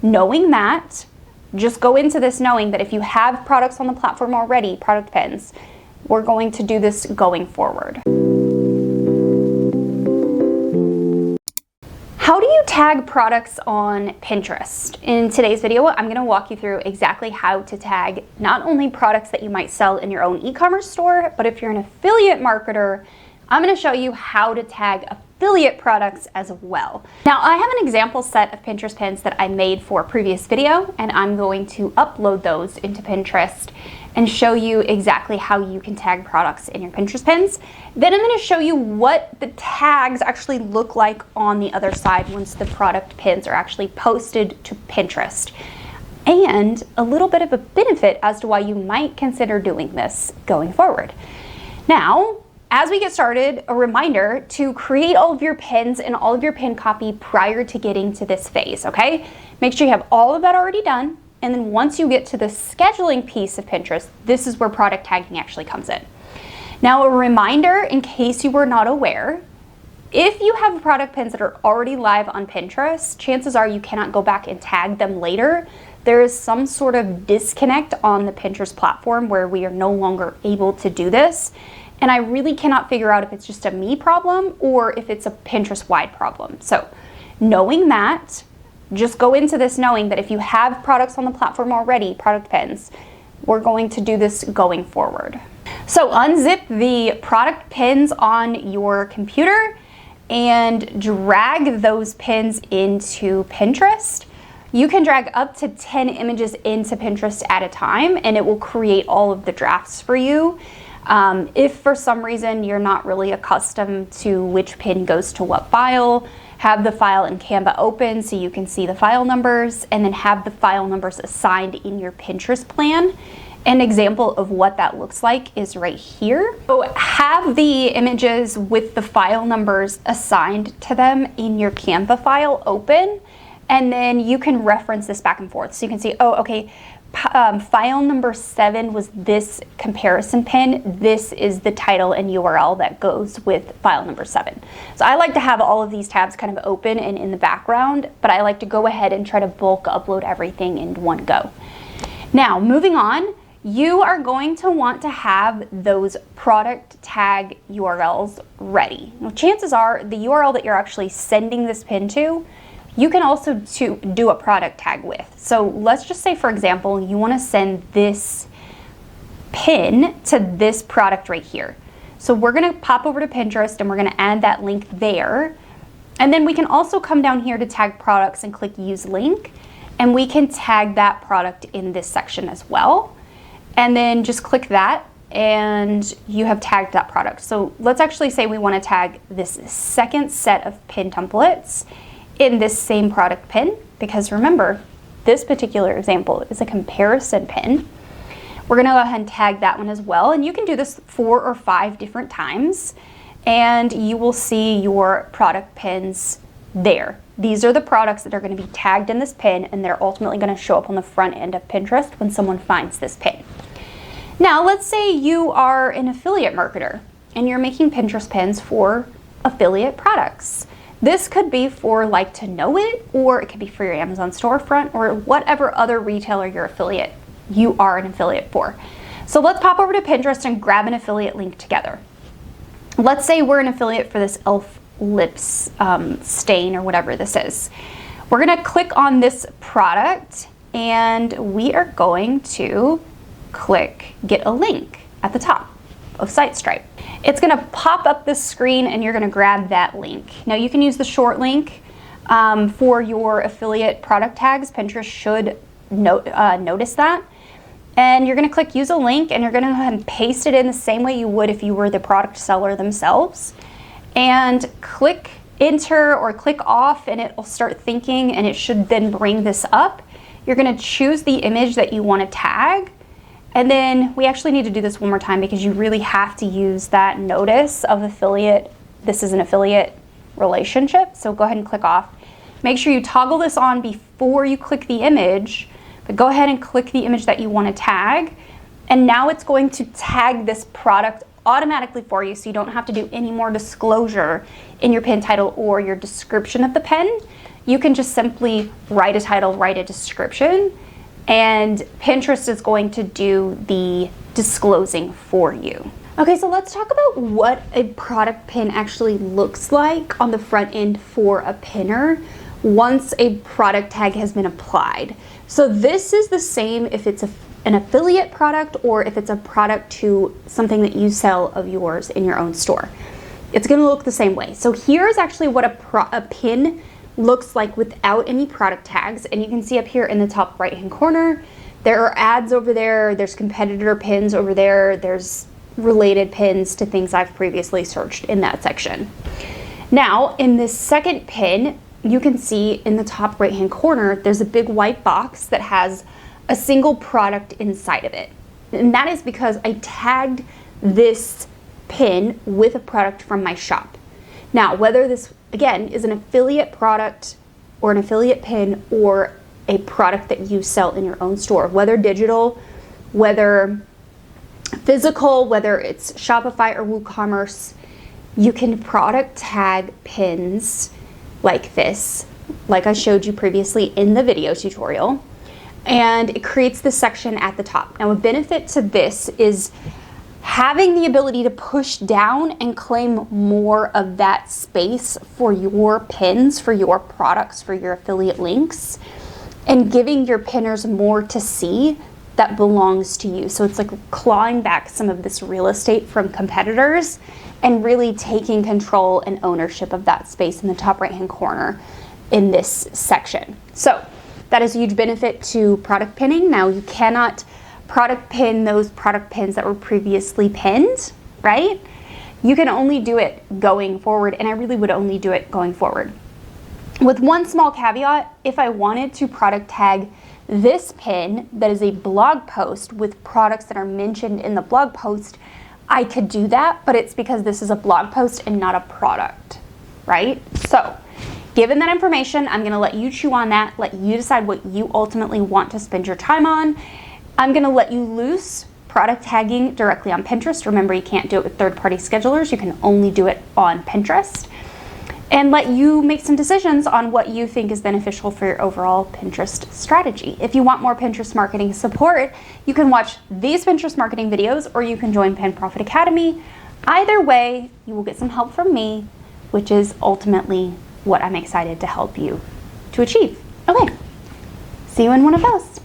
Knowing that, just go into this knowing that if you have products on the platform already, product pins, we're going to do this going forward. How do you tag products on Pinterest? In today's video, I'm going to walk you through exactly how to tag not only products that you might sell in your own e-commerce store, but if you're an affiliate marketer, I'm going to show you how to tag affiliate products as well. Now, I have an example set of Pinterest pins that I made for a previous video, and I'm going to upload those into Pinterest and show you exactly how you can tag products in your Pinterest pins. Then I'm going to show you what the tags actually look like on the other side once the product pins are actually posted to Pinterest, and a little bit of a benefit as to why you might consider doing this going forward. Now, as we get started, a reminder to create all of your pins and all of your pin copy prior to getting to this phase, okay? Make sure you have all of that already done. And then once you get to the scheduling piece of Pinterest, this is where product tagging actually comes in. Now, a reminder in case you were not aware, if you have product pins that are already live on Pinterest, chances are you cannot go back and tag them later. There is some sort of disconnect on the Pinterest platform where we are no longer able to do this. And I really cannot figure out if it's just a me problem or if it's a Pinterest-wide problem. So knowing that, just go into this knowing that if you have products on the platform already, product pins, we're going to do this going forward. So unzip the product pins on your computer and drag those pins into Pinterest. You can drag up to 10 images into Pinterest at a time, and it will create all of the drafts for you. If for some reason you're not really accustomed to which pin goes to what file, have the file in Canva open so you can see the file numbers, and then have the file numbers assigned in your Pinterest plan. An example of what that looks like is right here. So have the images with the file numbers assigned to them in your Canva file open, and then you can reference this back and forth. So you can see, oh, okay, file number 7 was this comparison pin. This is the title and URL that goes with file number 7. So I like to have all of these tabs kind of open and in the background, but I like to go ahead and try to bulk upload everything in one go. Now, moving on, you are going to want to have those product tag URLs ready. Now, chances are the URL that you're actually sending this pin to, you can also do a product tag with. So let's just say, for example, you want to send this pin to this product right here. So we're going to pop over to Pinterest and we're going to add that link there. And then we can also come down here to tag products and click use link. And we can tag that product in this section as well. And then just click that and you have tagged that product. So let's actually say we want to tag this second set of pin templates in this same product pin, because remember, this particular example is a comparison pin. We're gonna go ahead and tag that one as well, and you can do this 4 or 5 different times, and you will see your product pins there. These are the products that are gonna be tagged in this pin, and they're ultimately gonna show up on the front end of Pinterest when someone finds this pin. Now, let's say you are an affiliate marketer, and you're making Pinterest pins for affiliate products. This could be for Like to Know It, or it could be for your Amazon storefront, or whatever other retailer you are an affiliate for. So let's pop over to Pinterest and grab an affiliate link together. Let's say we're an affiliate for this e.l.f. lips stain or whatever this is. We're gonna click on this product and we are going to click get a link at the top of SiteStripe. It's gonna pop up this screen and you're gonna grab that link. Now you can use the short link for your affiliate product tags. Pinterest should notice that. And you're gonna click use a link and you're gonna go ahead and paste it in the same way you would if you were the product seller themselves. And click enter or click off and it will start thinking, and it should then bring this up. You're gonna choose the image that you wanna tag. And then we actually need to do this one more time because you really have to use that notice of affiliate. This is an affiliate relationship. So go ahead and click off. Make sure you toggle this on before you click the image, but go ahead and click the image that you want to tag. And now it's going to tag this product automatically for you, so you don't have to do any more disclosure in your pin title or your description of the pin. you can just simply write a title, write a description, and Pinterest is going to do the disclosing for you. Okay, so let's talk about what a product pin actually looks like on the front end for a pinner once a product tag has been applied. So this is the same if it's an affiliate product or if it's a product to something that you sell of yours in your own store. It's gonna look the same way. So here's actually what a pin looks like without any product tags. And you can see up here in the top right-hand corner, there are ads over there, there's competitor pins over there, there's related pins to things I've previously searched in that section. Now, in this second pin, you can see in the top right-hand corner, there's a big white box that has a single product inside of it. And that is because I tagged this pin with a product from my shop. Now, whether this, again, is an affiliate product or an affiliate pin or a product that you sell in your own store, whether digital, whether physical, whether it's Shopify or WooCommerce, you can product tag pins like this, like I showed you previously in the video tutorial, and it creates this section at the top. Now, a benefit to this is having the ability to push down and claim more of that space for your pins, for your products, for your affiliate links, and giving your pinners more to see that belongs to you. So it's like clawing back some of this real estate from competitors and really taking control and ownership of that space in the top right-hand corner in this section. So that is a huge benefit to product pinning. Now, you cannot product pin those product pins that were previously pinned, right? You can only do it going forward, and I really would only do it going forward. With one small caveat, if I wanted to product tag this pin that is a blog post with products that are mentioned in the blog post, I could do that, but it's because this is a blog post and not a product, right? So, given that information, I'm gonna let you chew on that, let you decide what you ultimately want to spend your time on. I'm gonna let you loose product tagging directly on Pinterest. Remember, you can't do it with third-party schedulers. You can only do it on Pinterest. And let you make some decisions on what you think is beneficial for your overall Pinterest strategy. If you want more Pinterest marketing support, you can watch these Pinterest marketing videos or you can join Pin Profit Academy. Either way, you will get some help from me, which is ultimately what I'm excited to help you to achieve. Okay, see you in one of those.